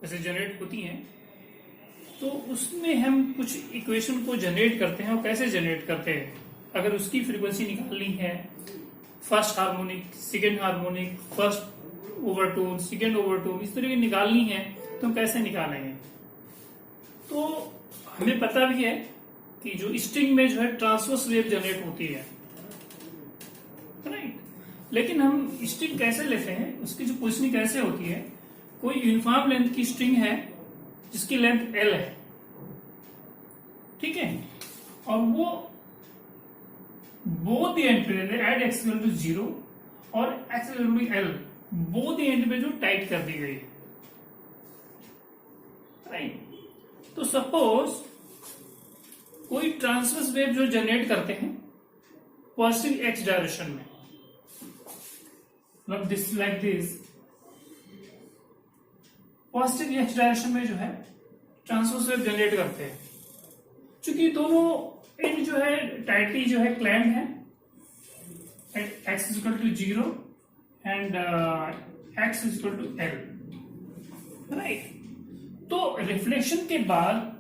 जैसे जनरेट होती हैं, तो उसमें हम कुछ इक्वेशन को जनरेट करते हैं। और कैसे जनरेट करते हैं, अगर उसकी फ्रीक्वेंसी निकालनी है, first harmonic, second harmonic, first overtone, second overtone, इस तरह की निकालनी है तो हम कैसे निकालेंगे। तो हमें पता भी है कि जो स्ट्रिंग में जो है ट्रांसवर्स वेव जनरेट होती है, राइट। लेकिन हम स्ट्रिंग कैसे लेते हैं, उसकी जो पोजिशनिंग कैसे होती है, कोई यूनिफॉर्म लेंथ की स्ट्रिंग है जिसकी लेंथ L है, ठीक है, और वो बोथ एंड पे एट एक्स इक्वल टू 0 और x equal to L both end पे जो टाइट कर दी गई है, राइट। तो सपोज कोई ट्रांसवर्स वेव जो जनरेट करते हैं पॉजिटिव एक्स डायरेक्शन में, मतलब this like this, positive x direction में जो है ट्रांसवर्स वेव जनरेट करते हैं। चूंकि दोनों एंड जो है टाइटली जो है क्लैम्ड है at x equal to 0 and x equal to L, right. तो रिफ्लेक्शन के बाद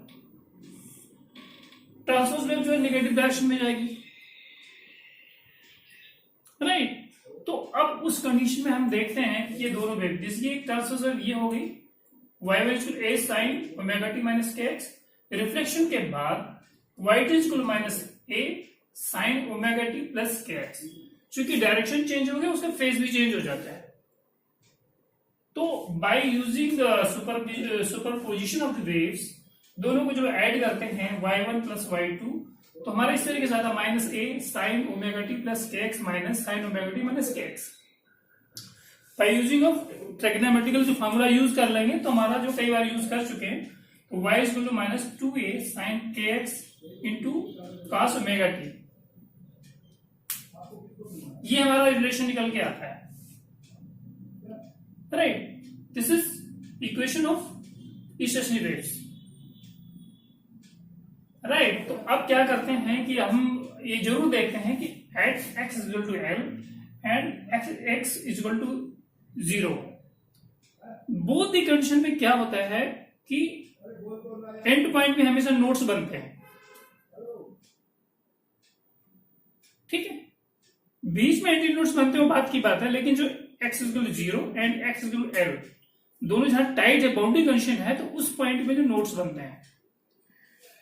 ट्रांसवर्स वेव जो है नेगेटिव डायरेक्शन में जाएगी, राइट। तो अब उस कंडीशन में हम देखते हैं कि ये दोनों वेव, जिसकी ट्रांसवर्स वेव ये हो गई y equal a sin omega t minus K x, reflection के बाद y equal minus a sin omega t plus K x. चूंकि डायरेक्शन चेंज हो गया, उसका फेज भी चेंज हो जाता है। तो by using superposition of the waves, दोनों को जो ऐड करते हैं y1 प्लस y2, तो हमारा इस तरीके से आता minus a sin omega t plus K x minus sin omega t minus K x. By using of trigonometrical जो फॉर्मूला यूज कर लेंगे, तो हमारा जो कई बार यूज कर चुके हैं, तो y equal to minus 2a sin kx into cos omega t, ये हमारा रिलेशन निकल के आता है, right. This is equation of stationary waves, right. तो अब क्या करते हैं कि हम ये जरूर देखते हैं कि at x equal to L and x equal to 0, both the condition में क्या होता है कि एंड पॉइंट में हमेशा नोट्स बनते हैं, ठीक है। बीच में एंटी नोट्स बनते हो बात की बात है, लेकिन जो x equal to 0 and x equal to L दोनों जहां टाइट है, बाउंड्री कंडीशन है, तो उस पॉइंट में जो नोट्स बनते हैं।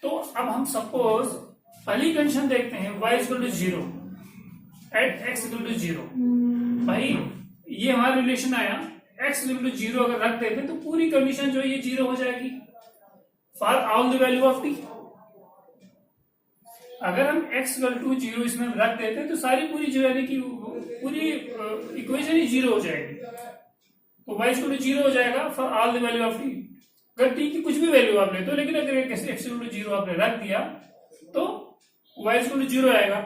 तो अब हम सपोज पहली कंडीशन देखते हैं y equal to 0 at x equal to 0। भाई ये हमारा रिलेशन आया, x इक्वल टू 0 अगर रख देते तो पूरी कंडीशन जो है ये 0 हो जाएगी for all the value of t। अगर हम x इक्वल टू 0 इसमें रख देते तो सारी पूरी जो है कि पूरी इक्वेशन ही 0 हो जाएगी। तो y इक्वल टू 0 हो जाएगा for all the value of t। अगर t की कुछ भी वैल्यू आप लेते हो, लेकिन अगर x इक्वल टू 0 आपने रख दिया तो y इक्वल टू 0 आएगा।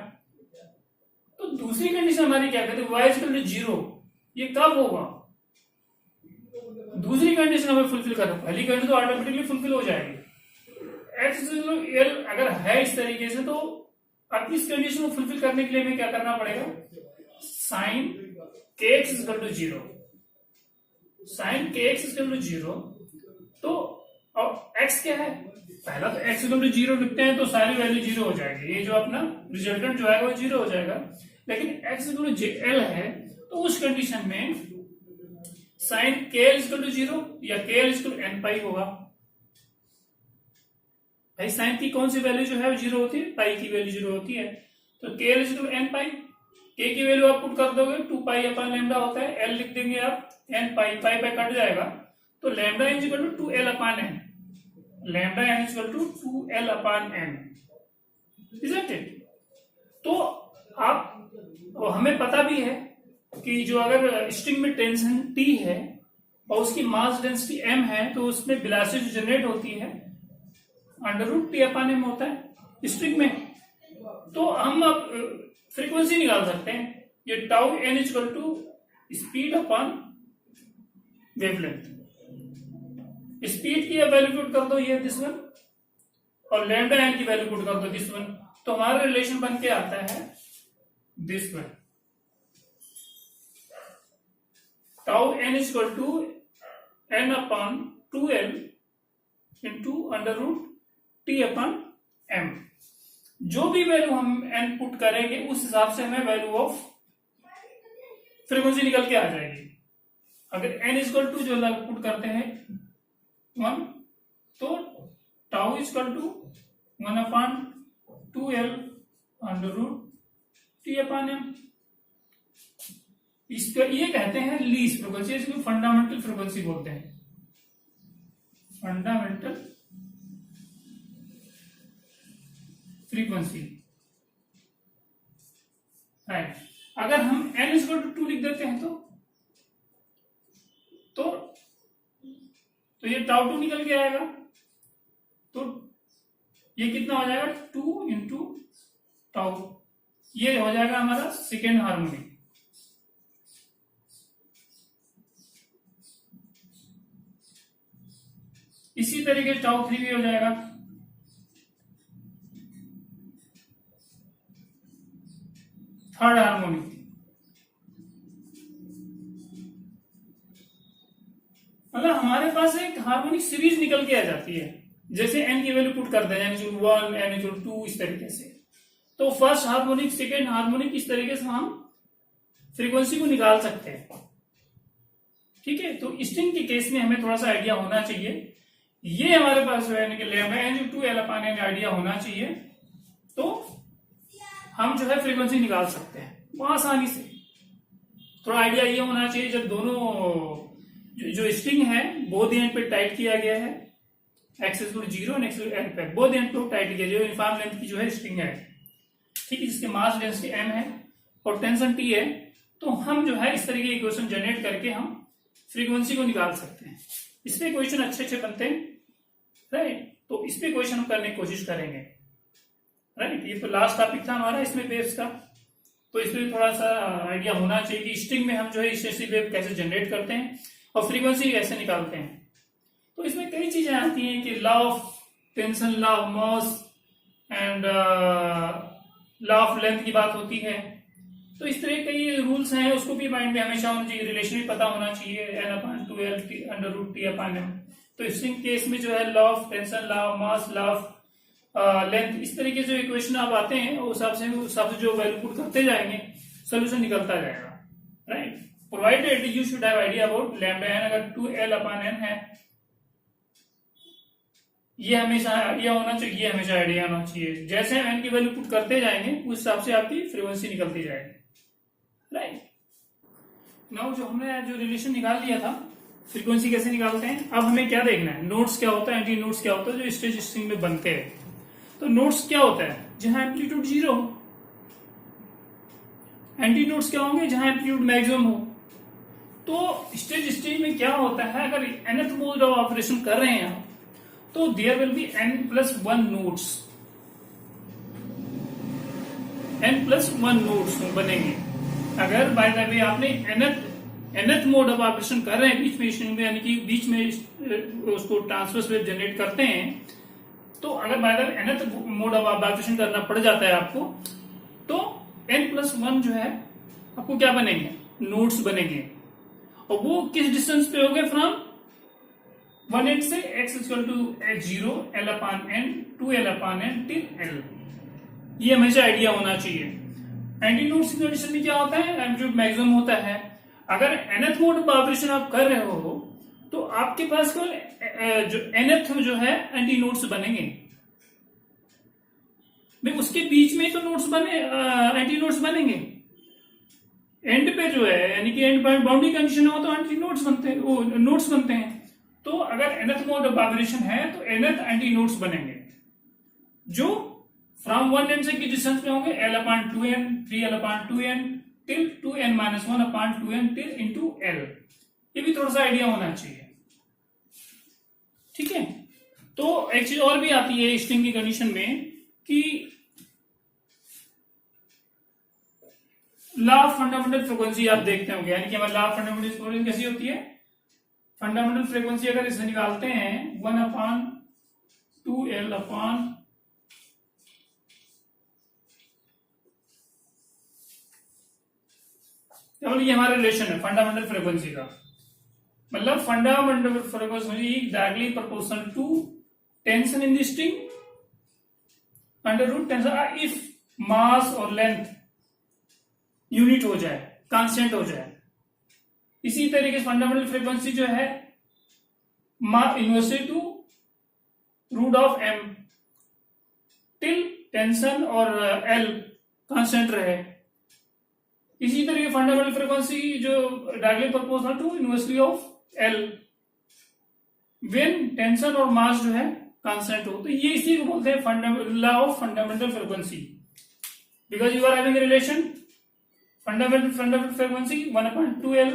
तो दूसरी कंडीशन हमारी क्या कहते हैं, y इक्वल टू 0 ये कब होगा, दूसरी कंडीशन हमें फुलफिल करना, पहली कंडीशन तो ऑटोमेटिकली फुलफिल हो जाएगी। x L अगर है इस तरीके से, तो अब इस कंडीशन को फुलफिल करने के लिए हमें क्या करना पड़ेगा, sine kx equal to 0, sine kx equal to 0। तो अब x क्या है, पहला तो x इक्वल टू 0 लिखते हैं तो सारी वैल्यू 0 हो जाएगी, ये जो अपना रिजल्टेंट जो है वो 0 हो जाएगा। लेकिन x इक्वल टू L है, तो उस कंडीशन में साइन KL इक्वल टू 0 या KL इक्वल टू n पाई होगा। भाई साइन की कौन सी वैल्यू जो है वो 0 होती है, पाई की वैल्यू 0 होती है। तो KL equal to n pi, k की वैल्यू आप पुट कर दोगे 2 पाई अपॉन लैम्डा होता है, l लिख देंगे आप, n पाई, पाई पाई कट जाएगा, तो lambda n equal to 2l upon n, lambda n equal to 2l upon n, isn't it. तो आप हमें पता भी है कि जो अगर स्ट्रिंग में टेंशन T है और उसकी मास डेंसिटी m है, तो उसमें वेलोसिटी जो जनरेट होती है under root T upon m होता है स्ट्रिंग में। तो हम अब फ्रीक्वेंसी निकाल सकते हैं, ये tau n equal to speed upon wavelength. Speed की वैल्यू पुट कर दो ये दिस वन, और लैम्डा n की वैल्यू पुट कर दो दिस वन, तो हमारा रिलेशन बन के आता है this one, tau n equal to n upon 2L into under root T upon M. जो भी वैल्यू हम एन पुट करेंगे उस हिसाब से हमें वैल्यू ऑफ फ्रीक्वेंसी निकल के आ जाएगी। अगर एन इजकल टू जो पुट करते हैं 1, तो tau equal to 1/2L under root T upon M. इसका ये कहते हैं लीस्ट फ्रीक्वेंसी, इसको फंडामेंटल फ्रीक्वेंसी बोलते हैं, फंडामेंटल फ्रीक्वेंसी। राइट, अगर हम n इक्वल टू 2 लिख देते हैं तो ये टाउ 2 निकल के आएगा, तो ये कितना हो जाएगा 2 इंटू टाउ, ये हो जाएगा हमारा सेकेंड हार्मोनिक। इसी तरीके से टाउ 3 भी हो जाएगा, थर्ड हार्मोनिक। मतलब हमारे पास एक हार्मोनिक सीरीज निकल के आ जाती है, जैसे एन की वैल्यू पुट करते हैं n1 n2 इस तरीके से। तो फर्स्ट हार्मोनिक, सेकेंड हार्मोनिक, इस तरीके से हम फ्रीक्वेंसी को निकाल सकते हैं। ठीक है, तो स्ट्रिंग के केस में हमें थोड़ा सा आइडिया होना चाहिए। ये हमारे पास जो है लैम्डा n/2L/n आइडिया होना चाहिए, तो हम जो है फ्रीक्वेंसी निकाल सकते हैं आसानी से। थोड़ा आइडिया ये होना चाहिए, जब दोनों जो स्ट्रिंग है बोथ एंड पे टाइट किया गया है, x = 0 और x एंड पे बोथ एंड पे टाइट किया, जो यूनिफॉर्म लेंथ की जो है स्ट्रिंग है, ठीक है, जिसके मास डेंसिटी m है और टेंशन t है, तो हम जो है इस तरीके के इक्वेशन जनरेट करके हम फ्रीक्वेंसी को निकाल सकते हैं। इस पे क्वेश्चन अच्छे बनते हैं। राइट, तो इस पे क्वेश्चन हम करने की कोशिश करेंगे। राइट, ये तो लास्ट टॉपिक था हमारा इसमें वेव्स का, तो इसमें थोड़ा सा आइडिया होना चाहिए कि स्ट्रिंग में हम जो है स्टेशनरी वेव कैसे जनरेट करते हैं और फ्रीक्वेंसी कैसे निकालते हैं। तो इसमें कई चीजें आती हैं कि law of tension, law of mass and law of length की बात होती है। तो इस तरह कई रूल्स हैं, उसको भी माइंड में हमेशा होना चाहिए, रिलेशन भी पता होना चाहिए n/2L under root T upon M. तो स्ट्रिंग केस में जो है law of tension, law of mass, law of length, इस तरीके से इक्वेशन आप आते हैं, उस हिसाब से जो वैल्यू पुट करते जाएंगे सोल्यूशन निकलता जाएगा। Right, provided you should have idea about lambda n अगर 2L/n है, ये हमेशा आइडिया होना चाहिए, ये हमेशा आइडिया होना चाहिए। जैसे हम n की वैल्यू पुट करते जाएंगे उस हिसाब से आपकी फ्रीक्वेंसी निकलती जाएगी। राइट, नाउ जो हमने जो रिलेशन निकाल लिया था फ्रीक्वेंसी कैसे निकालते हैं, अब हमें क्या देखना है, नोट्स क्या होता है, एंटी नोट्स क्या होता है जो स्टेज स्ट्रिंग में बनते हैं। तो नोट्स क्या होता है, जहां एम्पलीट्यूड 0 हो। एंटी नोट्स क्या होंगे, जहां एम्पलीट्यूड मैक्सिमम हो। तो स्टेज स्ट्रिंग में क्या होता है, अगर nth मोड ऑफ ऑपरेशन कर रहे हैं तो there will be n+1 notes, n+1 notes बनेंगे। अगर बाय द वे आपने nth मोड ऑफ ऑपरेशन कर रहे हैं बीच में स्ट्रिंग में, यानी कि बीच में उसको ट्रांसवर्स वेव जनरेट करते हैं, तो अगर by the way nth mode of operation करना पड़ जाता है आपको, तो n+1 जो है आपको क्या बनेंगे, नोट्स बनेंगे। और वो किस डिस्टेंस पे हो गए, फ्रॉम 1 एंड से x = 0 L/n 2L/n till L। ये हमेशा आइडिया होना चाहिए। एंटी नोट्स कंडीशन में क्या होता है, एम्पलीट्यूड मैक्सिमम होता है। अगर nth मोड ऑफ ऑपरेशन आप कर रहे हो तो आपके पास केवल जो nth जो है एंटी नोट्स बनेंगे, भाई उसके बीच में तो नोट्स बने, एंटी नोट्स बनेंगे। एंड पे जो है यानी कि एंड बाउंड्री कंडीशन हो तो एंटी नोट्स बनते हैं, वो नोट्स बनते हैं। तो अगर nth मोड ऑफ ऑपरेशन है तो nth एंटी नोट्स बनेंगे, जो फ्रॉम 1 एंड से की डिस्टेंस में होंगे L/2n 3L/2n till 2n-1/2n till into L। ये भी थोड़ा सा आइडिया होना चाहिए। ठीक है, तो एक चीज और भी आती है स्ट्रिंग की कंडीशन में कि लॉ ऑफ फंडामेंटल फ्रीक्वेंसी आप देखते होंगे, यानी कि हमारी लॉ ऑफ फंडामेंटल फ्रीक्वेंसी कैसी होती है, फंडामेंटल फ्रीक्वेंसी अगर इसे निकालते हैं 1/2L/, केवल ये हमारा रिलेशन है फंडामेंटल फ्रीक्वेंसी का। मतलब fundamental frequency directly proportional to tension in the string under root tension if mass और लेंथ यूनिट हो जाए, कांस्टेंट हो जाए। इसी तरीके से फंडामेंटल फ्रीक्वेंसी जो है inversely to root of M till tension और एल कांस्टेंट रहे। इसी तरीके फंडामेंटल फ्रीक्वेंसी जो directly proportional to inversely of L when tension और मास जो है कांस्टेंट हो। तो ये इसी को बोलते हैं law of fundamental frequency, because you are having relation fundamental frequency 1/2L,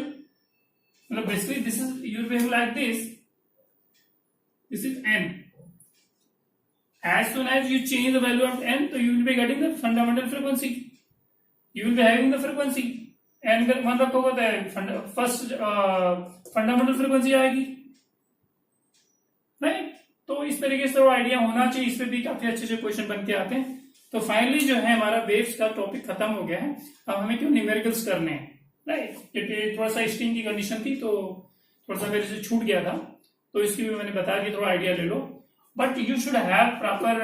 मतलब basically this is you behave like this is n. As soon as you change the value of n, so you will be getting the fundamental frequency. You will be having the frequency. n का मान रखोगे तो first fundamental frequency आएगी, right. तो इस तरीके से थोड़ा आइडिया होना चाहिए, इस पे भी काफी अच्छे अच्छे क्वेश्चन बन के आते हैं। तो फाइनली जो है हमारा वेव्स का टॉपिक खत्म हो गया है। अब हमें क्यों न्यूमेरिकल्स करने हैं, राइट। क्योंकि थोड़ा सा स्ट्रिंग की कंडीशन थी तो थोड़ा सा मेरे से छूट गया था, तो इसकी भी मैंने बताया कि थोड़ा आइडिया ले लो। But you should have proper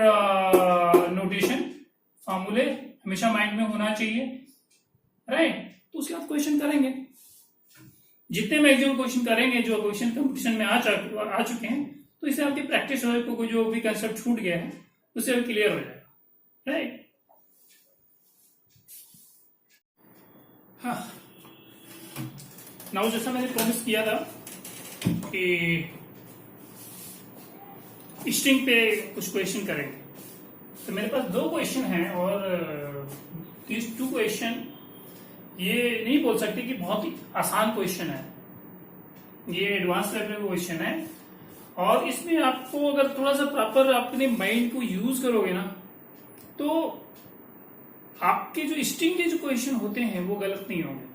notation, फॉर्मूले हमेशा माइंड में होना चाहिए, राइट। तो उसके बाद क्वेश्चन करेंगे, जितने मैक्सिमम क्वेश्चन करेंगे जो क्वेश्चन कंपटीशन में आ चुके हैं, तो इससे आपकी प्रैक्टिस हो जाए, जो भी कंसेप्ट छूट गया है उससे अब क्लियर हो जाएगा, राइट। हाँ, नाउ जैसा मैंने प्रॉमिस किया था कि स्ट्रिंग पे कुछ क्वेश्चन करेंगे, तो मेरे पास 2 क्वेश्चन हैं और दिस 2 क्वेश्चन ये नहीं बोल सकते कि बहुत ही आसान क्वेश्चन है, ये एडवांस लेवल का क्वेश्चन है। और इसमें आपको अगर थोड़ा सा प्रॉपर अपने माइंड को यूज करोगे ना, तो आपके जो स्ट्रिंग के जो क्वेश्चन होते हैं वो गलत नहीं होंगे,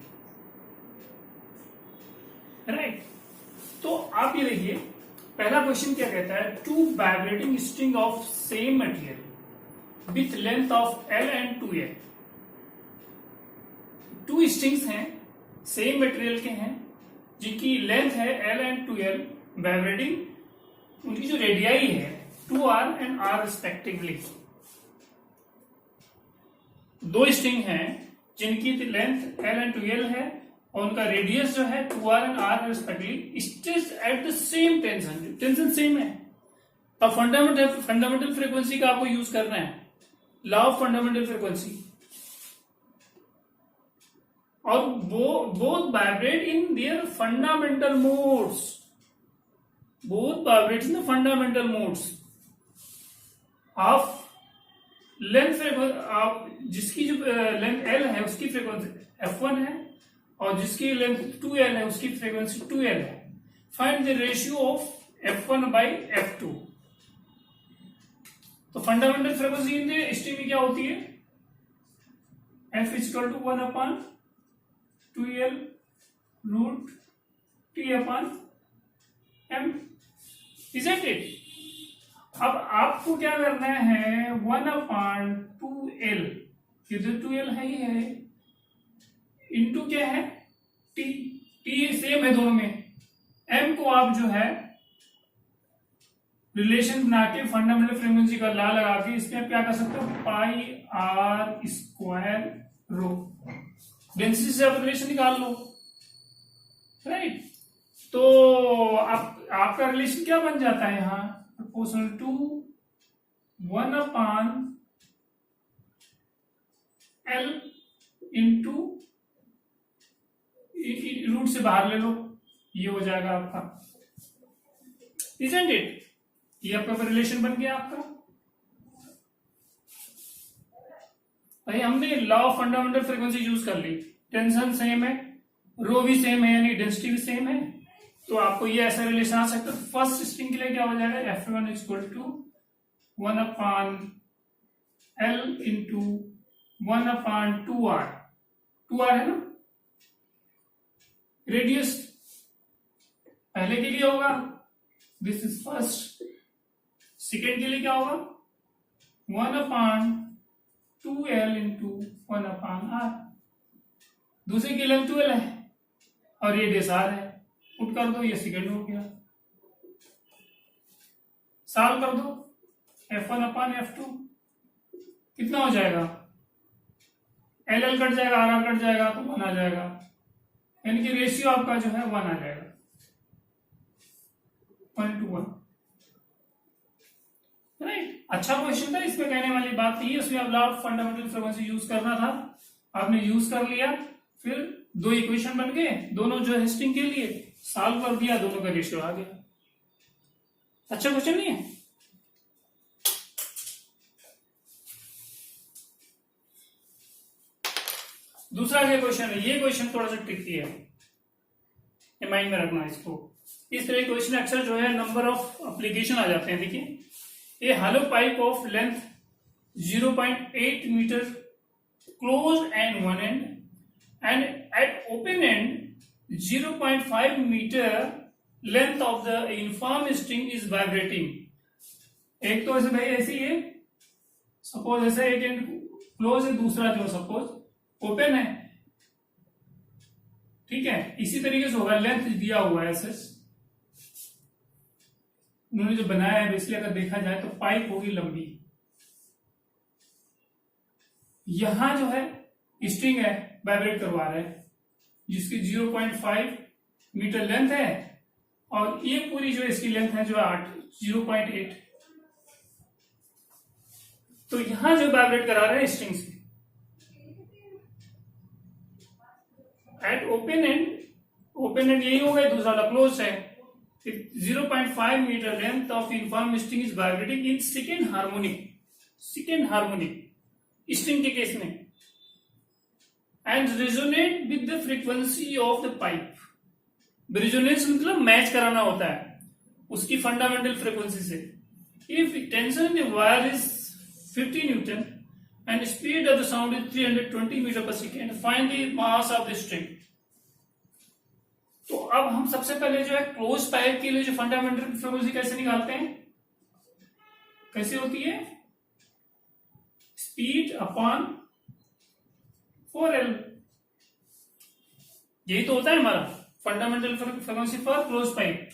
राइट। तो आप ये देखिए, पहला क्वेश्चन क्या कहता है, 2 vibrating string of same material with length of L and 2L। 2 strings हैं, सेम मटेरियल के हैं, जिनकी लेंथ है L एंड 2L, वाइब्रेटिंग, उनकी जो रेडियाई है 2R and R respectively. 2 string हैं जिनकी लेंथ L एंड 2L है और उनका रेडियस जो है 2R and R respectively, still at the same tension, tension same है। अब फंडामेंटल फ्रीक्वेंसी का आपको यूज करना है, लॉ ऑफ फंडामेंटल फ्रीक्वेंसी, और both vibrate in their fundamental modes, both vibrate in the fundamental modes of length of, जिसकी जो length L है उसकी फ्रीक्वेंसी F1 है और जिसकी लेंथ 2L है उसकी फ्रीक्वेंसी 2L है। Find the ratio of F1 by F2। तो fundamental frequency in the string में क्या होती है, F equal to 1/2L root T/M, isn't it? अब आपको क्या करना है, 1/2L, इधर 2L है ही है, इंटू क्या है T सेम है दोनों में, M को आप जो है रिलेशन बना के फंडामेंटल फ्रीक्वेंसी का लॉ लगा के इसमें आप क्या कर सकते हो, πr² रो, डेंसिटी से आप रिलेशन निकाल लो, राइट। तो आपका रिलेशन क्या बन जाता है यहां, proportional to 1/L into root से बाहर ले लो, ये हो जाएगा आपका, isn't it? ये आपका रिलेशन बन गया आपका। भाई हमने law of fundamental frequency use कर ली, टेंशन सेम है, रो भी सेम है, यानी डेंसिटी भी सेम है, तो आपको ये ऐसा रिलेशन आ सकता है। फर्स्ट स्ट्रिंग के लिए क्या हो जाएगा, F1 equal to 1/L into 1/2R, 2R है ना, रेडियस पहले के लिए होगा, दिस इज फर्स्ट, सेकेंड के लिए क्या होगा, 1/2L इंटू 1/R, दूसरे की लेंथ 2L है और रेडियस R है, पुट कर दो, ये सेकेंड हो गया, सॉल्व कर दो, F1 अपॉन F2 कितना हो जाएगा, एल कट जाएगा, आर कट जाएगा तो 1 आ जाएगा, यानी कि रेशियो आपका जो है 1 आ जाएगा, 1:1, राइट। अच्छा क्वेश्चन था, इसमें कहने वाली बात नहीं है, उसमें अब law of fundamental frequency use करना था, आपने यूज कर लिया, फिर 2 इक्वेशन बन गए, दोनों जो है स्ट्रिंग के लिए सॉल्व कर दिया, दोनों का रेशियो आ गया। अच्छा क्वेश्चन नहीं है। दूसरा क्या क्वेश्चन है, ये क्वेश्चन थोड़ा सा ट्रिकी है, ये माइंड में रखना इसको। इस तरह के क्वेश्चन अक्सर जो है नंबर ऑफ एप्लीकेशन आ जाते हैं। देखिए, a hollow pipe of length 0.8 metre close end one end and at open end 0.5 metre length of the uniform string is vibrating. एक तो ऐसे भाई ऐसी है, सपोज ऐसे एक एंड क्लोज है, दूसरा जो सपोज ओपन है, ठीक है। इसी तरीके से होगा, लेंथ दिया हुआ है ऐसे, उन्होंने जो बनाया है, इसलिए अगर देखा जाए तो पाइप होगी लंबी, यहां जो है स्ट्रिंग है वाइब्रेट करवा रहा है, जिसकी 0.5 मीटर लेंथ है, और ये पूरी जो इसकी लेंथ है जो 0.8, तो यहां जो वाइब्रेट करा रहा है स्ट्रिंग से। एट ओपन एंड यही हो गया, दूसरा वाला क्लोज है। 0.5 metre length of uniform string is vibrating in second harmonic string के केस में, and resonate with the frequency of the pipe. Resonance मतलब मैच कराना होता है उसकी फंडामेंटल फ्रीक्वेंसी से। If tension in the wire is 50 newton and speed of the sound is 320 meter per second, find the mass of the string। तो अब हम सबसे पहले जो है क्लोज पाइप के लिए जो फंडामेंटल फ्रीक्वेंसी कैसे निकालते हैं, कैसे होती है, स्पीड अपॉन 4L, यही तो होता है हमारा fundamental frequency for close pipe.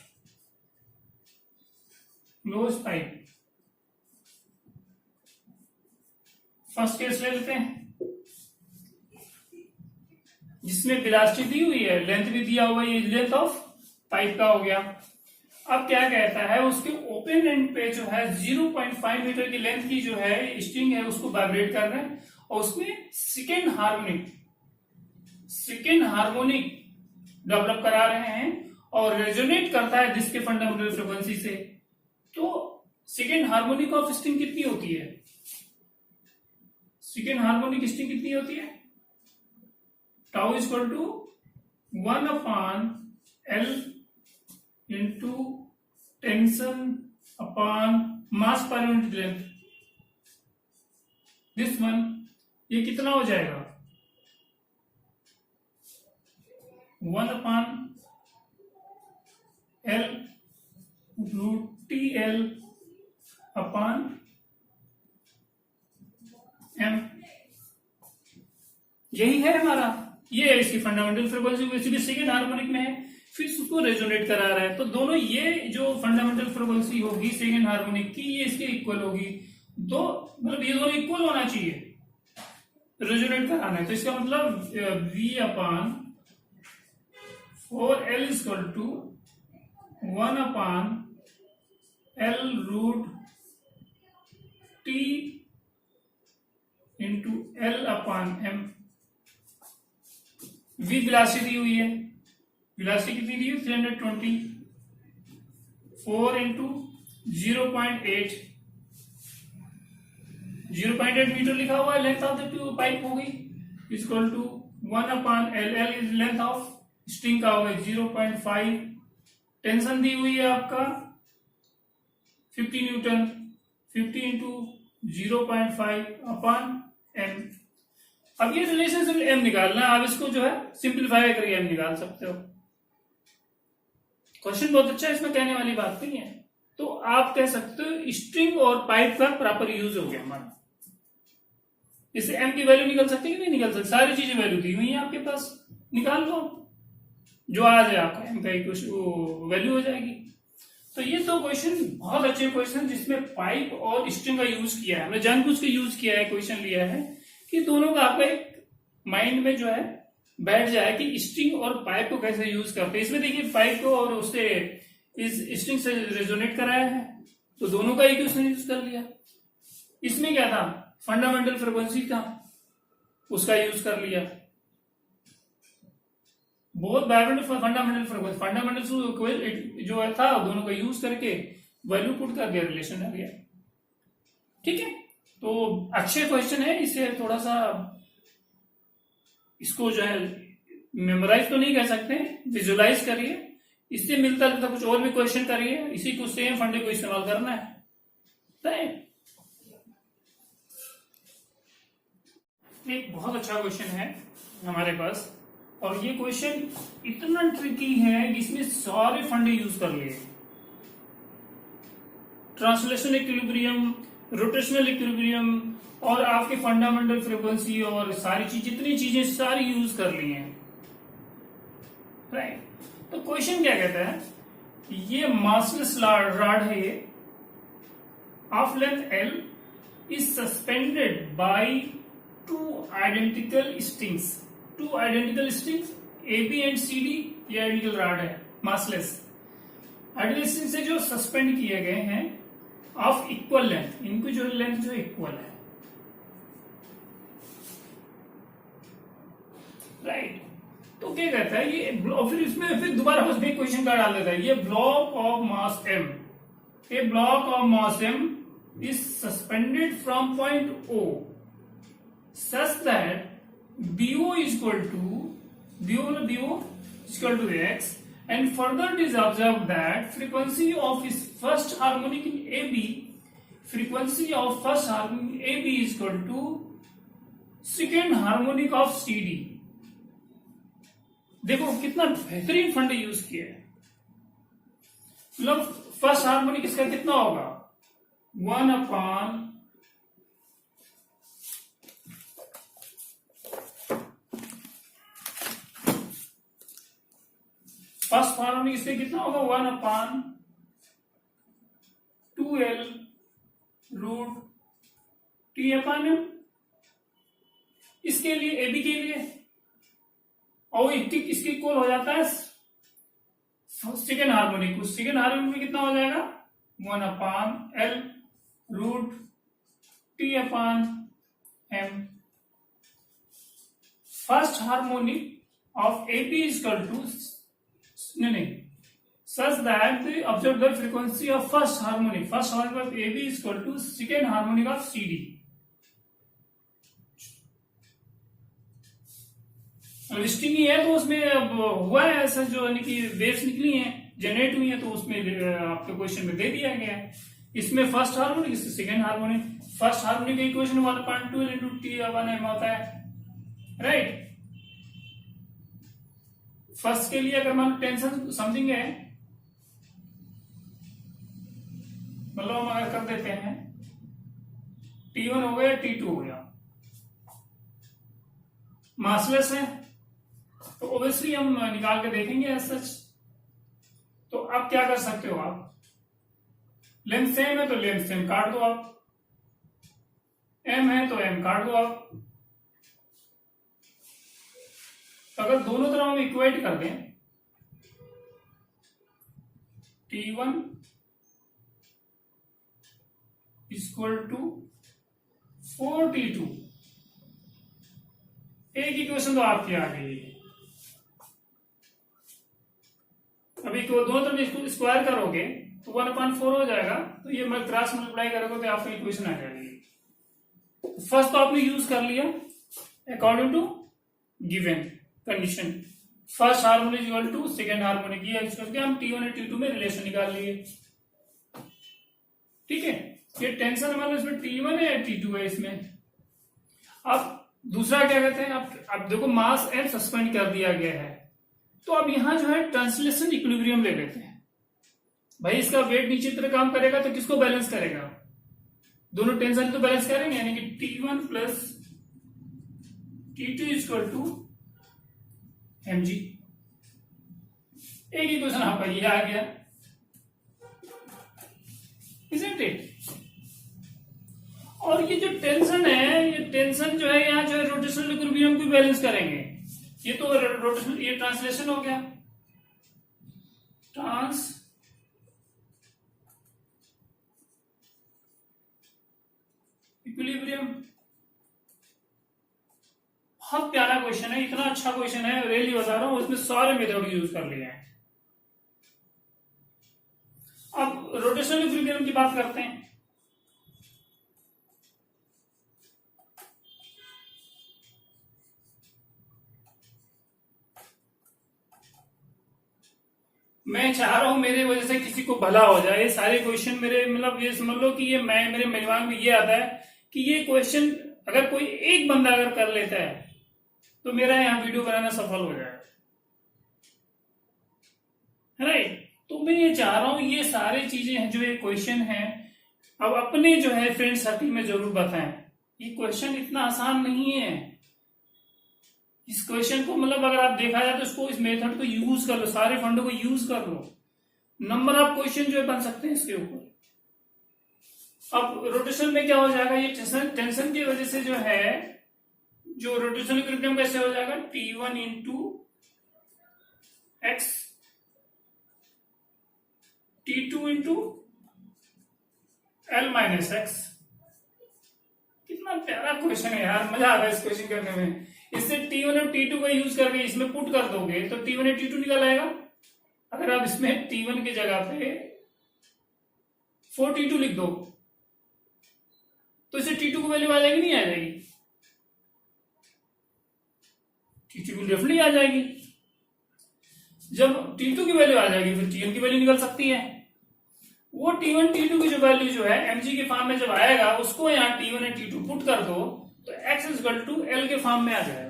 First case ले लेते हैं, जिसमें वेलोसिटी दी हुई है, लेंथ भी दिया हुआ है, ये लेंथ ऑफ पाइप का हो गया। अब क्या कहता है, उसके ओपन एंड पे जो है 0.5 मीटर की लेंथ की जो है स्ट्रिंग है, उसको वाइब्रेट कर रहे हैं, और उसमें सेकेंड हार्मोनिक डेवलप करा रहे हैं, और रेजोनेट करता है जिसके फंडामेंटल फ्रीक्वेंसी से। तो सेकेंड हार्मोनिक ऑफ स्ट्रिंग कितनी होती है, सेकेंड हार्मोनिक स्ट्रिंग कितनी होती है, tau is equal to 1 upon L into tension upon mass per unit length. This one, ये कितना हो जाएगा, 1 upon L root TL upon M। यही है हमारा, ये है इसकी फंडामेंटल फ्रीक्वेंसी, सेकेंड हार्मोनिक में है, फिर उसको रेजोनेट करा रहा है। तो दोनों ये जो फंडामेंटल फ्रीक्वेंसी होगी सेकेंड हार्मोनिक की, ये इसके इक्वल होगी, दो मतलब ये दोनों इक्वल होना चाहिए, रेजोनेट कराना है। तो इसका मतलब V upon 4L is equal to 1 upon L root T into L upon M। V velocity हुई है, वेलोसिटी कितनी दी है, 320, 4 इंटू 0.8 मीटर लिखा हुआ है, लेंथ ऑफ द पाइप हो गई, equal to 1 upon L is length of string का होगा 0.5, टेंशन दी हुई है आपका 50 न्यूटन, 50 इंटू 0.5 अपॉन M। अब ये रिलेशनशिप M निकालना है, आप इसको जो है सिंप्लीफाई करके M निकाल सकते हो। क्वेश्चन बहुत अच्छा है, इसमें कहने वाली बात नहीं है। तो आप कह सकते हो स्ट्रिंग और पाइप का प्रॉपर यूज हो गया हमारा। इससे M की वैल्यू निकल सकती है कि नहीं निकल सकती, सारी चीजें वैल्यू दी हुई है आपके पास, निकाल लो। जो आ जाए आपका एम का इक्वेशन वैल्यू हो जाएगी। तो ये तो क्वेश्चन बहुत अच्छे क्वेश्चन जिसमें पाइप और स्ट्रिंग का यूज किया है, हमने जानबूझ के यूज किया है, क्वेश्चन लिया है कि दोनों का आपका एक माइंड में जो है बैठ जाए कि स्ट्रिंग और पाइप को कैसे यूज करते हैं। इसमें देखिए पाइप को और उससे इस स्ट्रिंग से रेजोनेट कराया है, तो दोनों का इक्वेशन यूज कर लिया। इसमें क्या था, फंडामेंटल फ्रीक्वेंसी था, उसका यूज कर लिया। बहुत फंडामेंटल फ्रीक्वेंसी, फंडामेंटल जो था दोनों का यूज करके वैल्यू पुट करके रिलेशन आ गया। ठीक है, तो अच्छे क्वेश्चन है, इसे थोड़ा सा इसको जो है मेमोराइज तो नहीं कह सकते, विजुअलाइज करिए, इससे मिलता जुलता कुछ और भी क्वेश्चन करिए, इसी को सेम फंडे को इस्तेमाल करना है। एक बहुत अच्छा क्वेश्चन है हमारे पास, और ये क्वेश्चन इतना ट्रिकी है कि इसमें सारे फंडे यूज कर लिए, ट्रांसलेशन इक्विलिब्रियम, रोटेशनल इक्विलिब्रियम और आपके फंडामेंटल फ्रीक्वेंसी और सारी चीज, जितनी चीजें सारी यूज कर ली हैं। राइट, तो क्वेश्चन क्या कहता है, ये मासलेस रॉड है, ये of length L is suspended by two identical strings, A B and C D, ये आइडेंटिकल रॉड है, मासलेस आइडेंटिकल स्ट्रिंग से जो सस्पेंड किए गए हैं ऑफ इक्वल लेंथ, इनकी जो लेंथ जो इक्वल है। राइट, तो क्या कहता है ये, फिर इसमें फिर दोबारा उसमें क्वेश्चन का डाल देता है, ये block of mass M, a block of mass M is suspended from point O such that BO is equal to x, and further it is observed that frequency of his first harmonic in AB, frequency of first harmonic in AB is equal to second harmonic of CD। देखो कितना बेहतरीन fund use किया है, मतलब first harmonic इसका कितना होगा, 1/, first harmonic इससे कितना होगा, 1/2L रूट T/M, इसके लिए AB के लिए, और इसके इक्वल हो जाता है सेकेंड हार्मोनिक, उस सेकेंड हार्मोनिक में कितना हो जाएगा, 1/L root T/M। First harmonic of AB is equal to, नहीं, such that the observed frequency of first harmonic of AB is equal to second harmonic of CD। String ही है तो उसमें अब हुआ है ऐसा, जो यानी कि वेव्स निकली हैं, जनरेट हुई है, तो उसमें आपके क्वेश्चन में दे दिया गया है। इसमें फर्स्ट हार्मोनिक, इससे सेकेंड हार्मोनिक, फर्स्ट हार्मोनिक का इक्वेशन 1/2 into T/M होता है। राइट, फर्स्ट के लिए अगर मान टेंशन समथिंग है, मतलब हम अगर कर देते हैं T1 हो गया, T2 हो गया, मासलेस है, तो ओब्वियसली हम निकाल के देखेंगे एज सच। तो आप क्या कर सकते हो, आप लेंथ सेम है तो लेंथ सेम काट दो, आप एम है तो एम काट दो आप। तो अगर दोनों तरफ हम इक्वेट कर दें, T1 इक्वल टू 4T2, एक इक्वेशन तो आपकी आ गई है। अभी दोनों तरफ इसको स्क्वायर करोगे तो 1/4 हो जाएगा, तो ये मैं क्रॉस मल्टीप्लाई करोगे तो आपको इक्वेशन आ जाएगी। फर्स्ट तो आपने यूज कर लिया according to given condition, first harmonic equal to second harmonic, ये यूज करके हम T1 और T2 में रिलेशन निकाल लिए। ठीक है, ये टेंशन हमारे इसमें T1 है या T2 है इसमें। अब दूसरा क्या कहते हैं, अब देखो मास एम सस्पेंड कर दिया गया है, तो अब यहां जो है ट्रांसलेशन इक्विलिब्रियम ले लेते हैं। भाई इसका वेट नीचे तरह काम करेगा तो किसको बैलेंस करेगा, दोनों टेंशन तो बैलेंस करेंगे, यानी कि T1 plus T2 equal to mg। एक ही क्वेश्चन आपका ये आ गया, isn't it? और ये जो टेंशन है, ये टेंशन जो है यहाँ जो है रोटेशनल इक्विलिब्रियम को बैलेंस करेंगे। ये तो रोटेशनल, ये ट्रांसलेशन हो गया, ट्रांस इक्विलिब्रियम। बहुत प्यारा क्वेश्चन है, इतना अच्छा क्वेश्चन है, रियली बता रहा हूं, उसमें सारे मेथड यूज कर लिए हैं। अब रोटेशनल इक्विलिब्रियम की बात करते हैं। मैं चाह रहा हूं मेरे वजह से किसी को भला हो जाए। ये सारे क्वेश्चन मेरे, मतलब ये समझ लो कि ये मेरे दिमाग में ये आता है कि ये क्वेश्चन अगर कोई एक बंदा अगर कर लेता है तो मेरा यहाँ वीडियो बनाना सफल हो जाए, राइट। तो मैं ये चाह रहा हूं ये सारी चीजें हैं जो ये क्वेश्चन है, अब अपने जो है फ्रेंड सर्कल में जरूर बताएं। ये क्वेश्चन इतना आसान नहीं है। इस क्वेश्चन को मतलब अगर आप देखा जाए तो इसको, इस मेथड को यूज कर लो, सारे फंडों को यूज कर लो, नंबर ऑफ क्वेश्चन जो है बन सकते हैं इसके ऊपर। अब रोटेशन में क्या हो जाएगा, ये टेंशन की वजह से जो है, जो रोटेशनल इक्विलिब्रियम कैसे हो जाएगा, T1 into x, T2 into L minus x. कितना प्यारा क्वेश्चन है यार, मजा आ रहा है इस क्वेश्चन करने में। इससे T1 और T2 का यूज करके इसमें पुट कर दोगे तो T1 और T2 निकल आएगा। अगर आप इसमें T1 की जगह पे 4T2 लिख दो तो इससे T2 को वैल्यू आ जाएगी, नहीं आ जाएगी? T2 की डेफिनेटली आ जाएगी। जब T2 की वैल्यू आ जाएगी फिर T1 की वैल्यू निकल सकती है। वो T1 T2 की जो वैल्यू जो है mg के फॉर्म में जब आएगा उसको यहाँ T1 और T2 पुट कर दो तो x इक्वल टू एल के फॉर्म में आ जाएगा।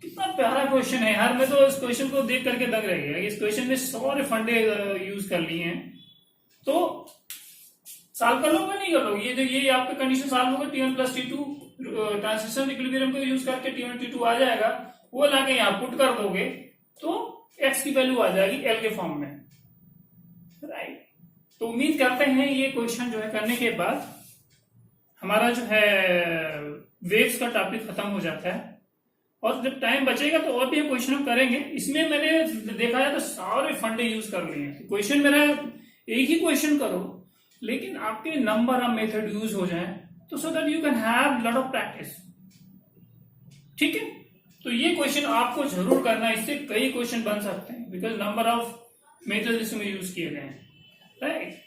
कितना प्यारा क्वेश्चन है यार, मैं तो इस क्वेश्चन को देख करके दंग रह गया। इस क्वेश्चन में सारे फंडे यूज कर लिए हैं, तो सॉल्व कर लोगे नहीं कर लोगे? ये आपका कंडीशन सॉल्व होगा, T1 plus T2 translation equilibrium को यूज करके T1 T2 आ जाएगा, वो लाके यहाँ पुट कर दोगे तो x की वैल्यू आ जाएगी एल के फॉर्म में, राइट। तो उम्मीद करते हैं ये क्वेश्चन जो है करने के बाद हमारा जो है वेव्स का टॉपिक खत्म हो जाता है, और जब टाइम बचेगा तो और भी क्वेश्चन हम करेंगे। इसमें मैंने देखा है तो सारे फंडे यूज कर लिए हैं। क्वेश्चन मेरा एक ही क्वेश्चन करो लेकिन आपके नंबर ऑफ मेथड यूज हो जाए तो so that you can have lot of practice, ठीक है। तो ये क्वेश्चन आपको जरूर करना है, इससे कई क्वेश्चन बन सकते हैं बिकॉज नंबर ऑफ मेथड इसमें यूज किए गए हैं, राइट।